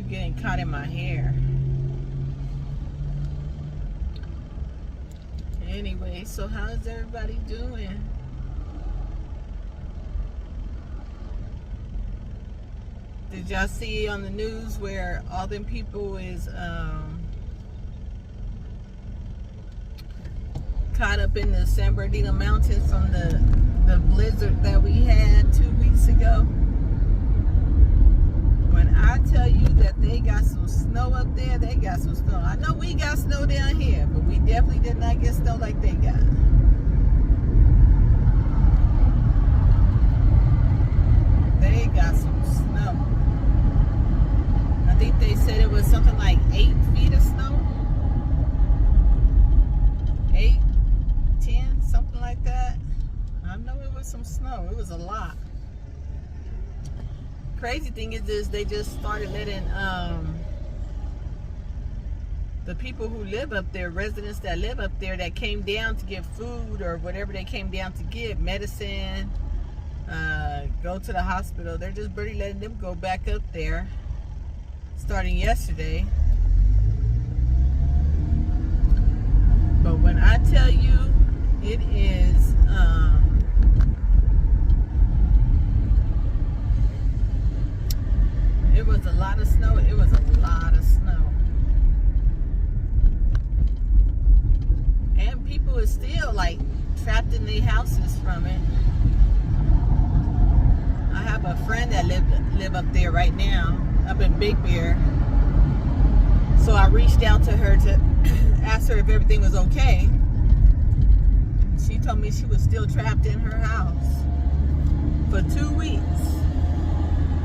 keep getting caught in my hair. Anyway, so how's everybody doing? Did y'all see on the news where all them people is caught up in the San Bernardino Mountains from the blizzard that we had 2 weeks ago? When I tell you that they got some snow up there, they got some snow. I know we got snow down here, but we definitely did not get snow like they got. They got some snow. I think they said it was something like 8 feet of snow. 8, 10, something like that. I know it was some snow. It was a lot. Crazy thing is they just started letting the people who live up there, residents that live up there that came down to get food or whatever they came down to get, medicine, go to the hospital, they're just barely letting them go back up there starting yesterday. But when I tell you it is it was a lot of snow. It was a lot of snow. And people are still like trapped in their houses from it. I have a friend that live up there right now, up in Big Bear. So I reached out to her to ask her if everything was okay. She told me she was still trapped in her house for 2 weeks.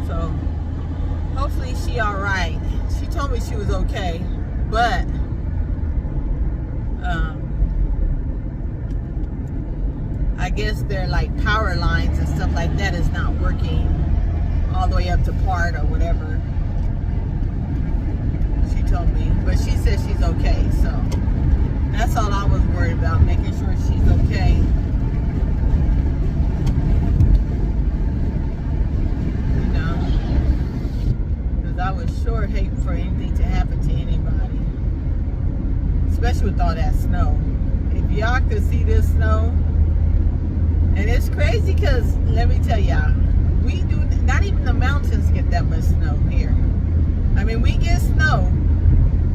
So hopefully she all right. She told me she was okay, but I guess their like power lines and stuff like that is not working all the way up to part or whatever. She told me, but she said she's okay. So that's all I was worried about, making sure she's okay. You know, because I would sure hate for anything to happen to anybody, especially with all that snow. If y'all could see this snow, and it's crazy because let me tell y'all, we do not even the mountains get that much snow here. I mean, we get snow.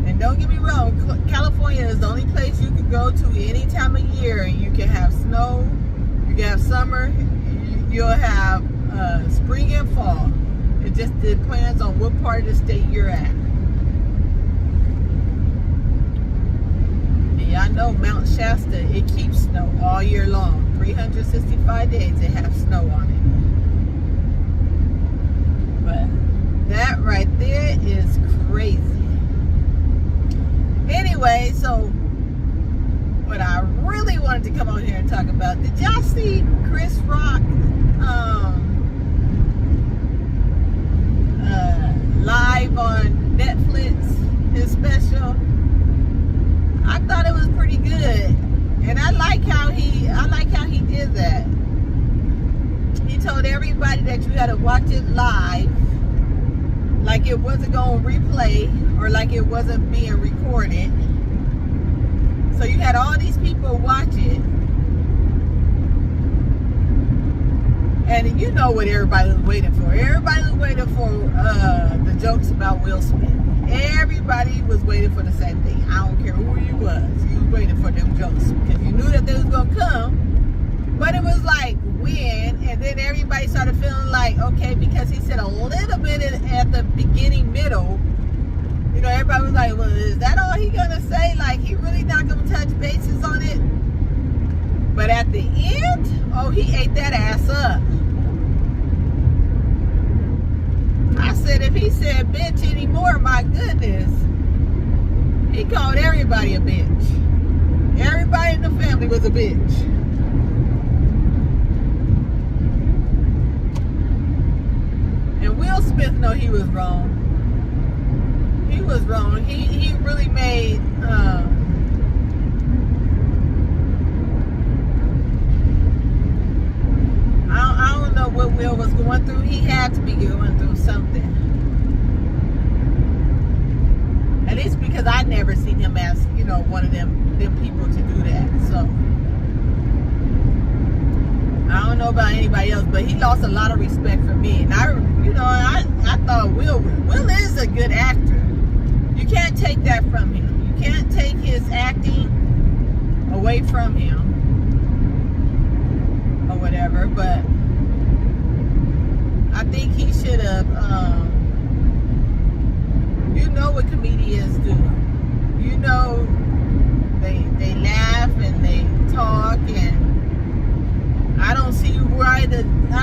And don't get me wrong, California is the only place you can go to any time of year and you can have snow, you can have summer, you'll have spring and fall. It just depends on what part of the state you're at. And y'all know Mount Shasta, it keeps snow all year long. 365 days they have snow on it. But that right there is crazy. Anyway, so what I really wanted to come on here and talk about, did y'all see Chris Rock live on Netflix, his special? I thought it was pretty good. And I like how he did that. He told everybody that you had to watch it live, like it wasn't going to replay or like it wasn't being recorded. So you had all these people watch it. And you know what everybody was waiting for. Everybody was waiting for the jokes about Will Smith. Everybody was waiting for the same thing. I don't care who you was. You was waiting for them jokes because you knew that they was going to come. But it was like, when? And then everybody started feeling like, okay, because he said a little bit at the beginning, middle, you know, everybody was like, well, is that all he going to say? Like, he really not going to touch bases on it? But at the end, oh, he ate that ass up. I said, if he said bitch anymore, my goodness. He called everybody a bitch. Everybody in the family was a bitch. And Will Smith, no, he was wrong. He was wrong. He really made I don't know what Will was going through. He had to be going through something. At least because I never seen him as, one of them people to do that. So I don't know about anybody else, but he lost a lot of respect for me. And I thought Will is a good actor. You can't take that from him. You can't take his acting away from him or whatever. But I think he should have. What comedians do. They laugh and they talk, and I don't see why I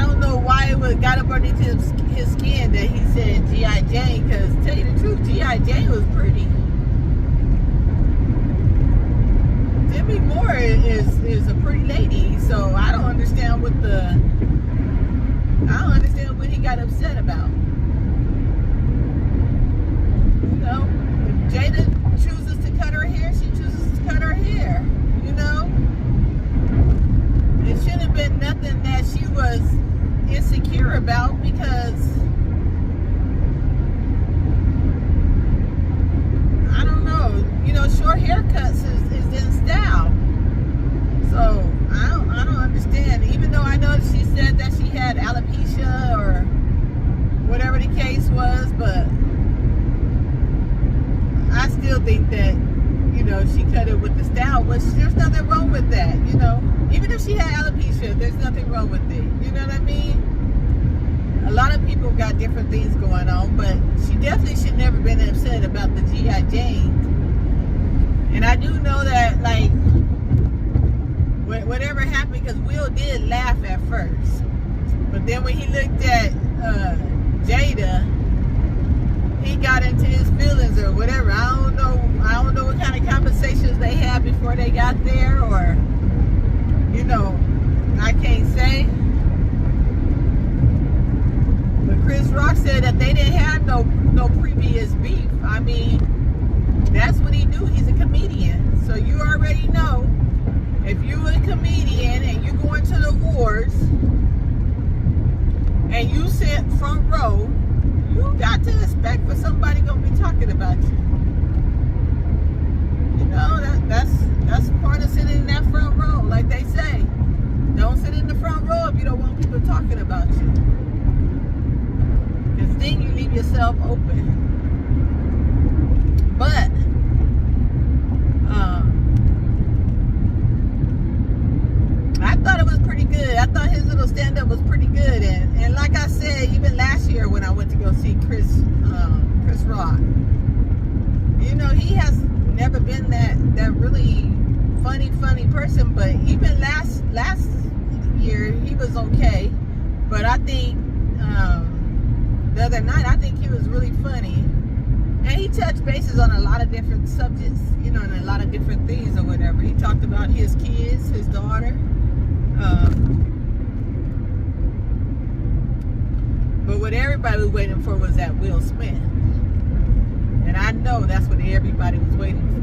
don't know why it got up underneath his skin that he said G.I. Jane, because tell you the truth, G.I. Jane was pretty. Demi Moore is a pretty lady, so I don't understand what he got upset about. If Jada chooses to cut her hair, she chooses to cut her hair. It shouldn't have been nothing that she was insecure about, because I don't know. Short haircuts is in style. So I don't understand. Even though I know she said that she had alopecia or whatever the case was, but I still think that, she cut it with the style, but there's nothing wrong with that, Even if she had alopecia, there's nothing wrong with it. You know what I mean? A lot of people got different things going on, but she definitely should never been upset about the G.I. Jane. And I do know that, whatever happened, because Will did laugh at first. But then when he looked at Jada, he got into his feelings or whatever. I don't know what kind of conversations they had before they got there, or I can't say. But Chris Rock said that they didn't have no previous beef. I mean, that's what he do. He's a comedian. So you already know, if you're a comedian and you go into the awards and you sit front row, you got to expect for somebody gonna be talking about you. That's part of sitting in that front row, like they say. Don't sit in the front row if you don't want people talking about you, because then you leave yourself open. But I thought it was pretty good. I thought his little stand-up was pretty good, and like I said, even last year when I went to go see Chris Rock, he has never been that really funny person, but even last year he was okay. But I think the other night, I think he was really funny, and he touched bases on a lot of different subjects, and a lot of different things or whatever. He talked about his kids, his daughter. But what everybody was waiting for was that Will Smith. And I know that's what everybody was waiting for.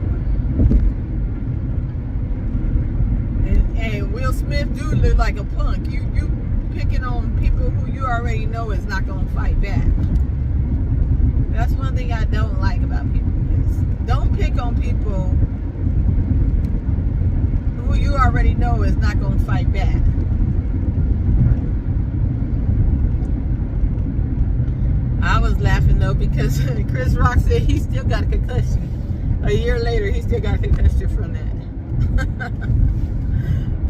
And Will Smith do look like a punk. You picking on people who you already know is not going to fight back. That's one thing I don't like about people, is don't pick on people who you already know is not going to fight back. I was laughing though, because Chris Rock said he still got a concussion. A year later, he still got a concussion from that.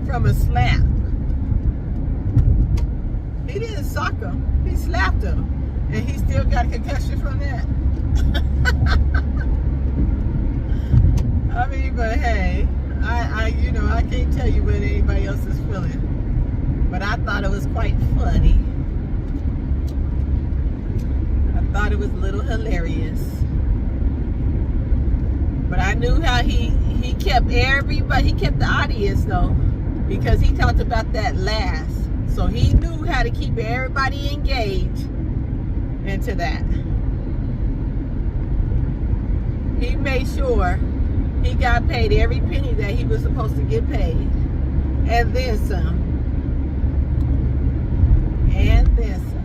From a slap. He didn't sock him. He slapped him. And he still got a concussion from that. I mean, but hey, I can't tell you what anybody else is feeling. But I thought it was quite funny. I thought it was a little hilarious. But I knew how he kept everybody, he kept the audience though, because he talked about that last. So he knew how to keep everybody engaged into that. He made sure he got paid every penny that he was supposed to get paid. And then some. And then some.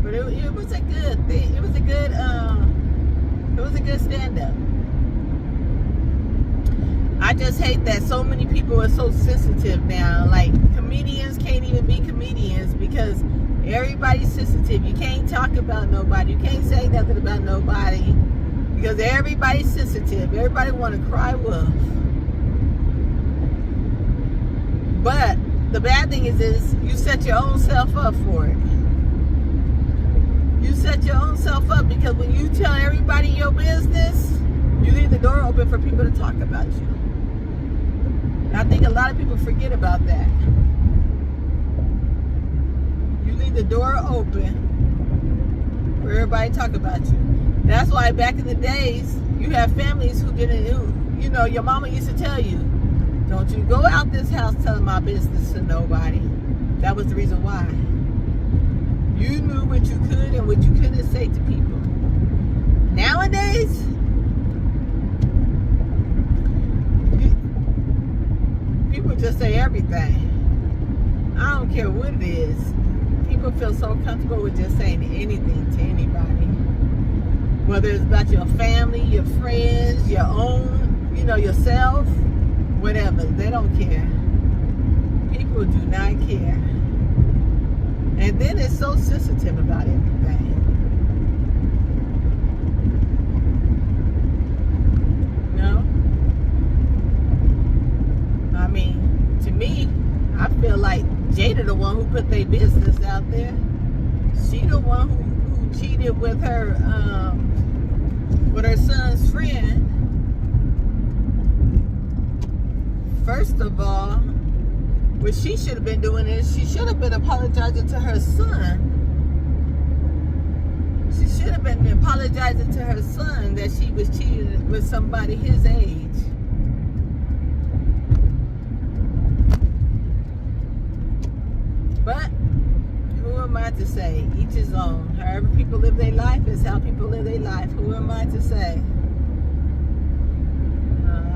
But it was a good thing. It was a good was a good stand-up. I just hate that so many people are so sensitive now. Like, comedians can't even be comedians because everybody's sensitive. You can't talk about nobody. You can't say nothing about nobody because everybody's sensitive. Everybody want to cry wolf. But the bad thing is you set your own self up for it. You set your own self up because when you tell everybody your business, you leave the door open for people to talk about you. And I think a lot of people forget about that. You leave the door open for everybody to talk about you. That's why back in the days, you have families who didn't, you know, your mama used to tell you, don't you go out this house telling my business to nobody. That was the reason why. You knew what you could and what you couldn't say to people. Nowadays, people just say everything. I don't care what it is. People feel so comfortable with just saying anything to anybody. Whether it's about your family, your friends, your own, you know, yourself, whatever. They don't care. People do not care. And then it's so sensitive about everything. No? I mean, to me, I feel like Jada the one who put their business out there. She the one who cheated with her son's friend. First of all, what she should have been doing is she should have been apologizing to her son. She should have been apologizing to her son that she was cheating with somebody his age. But who am I to say? Each his own. However people live their life is how people live their life. Who am I to say?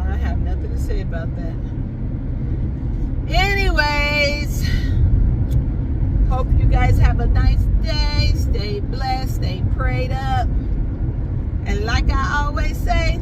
I have nothing to say about that. Anyways, hope you guys have a nice day. Stay blessed, stay prayed up. And like I always say,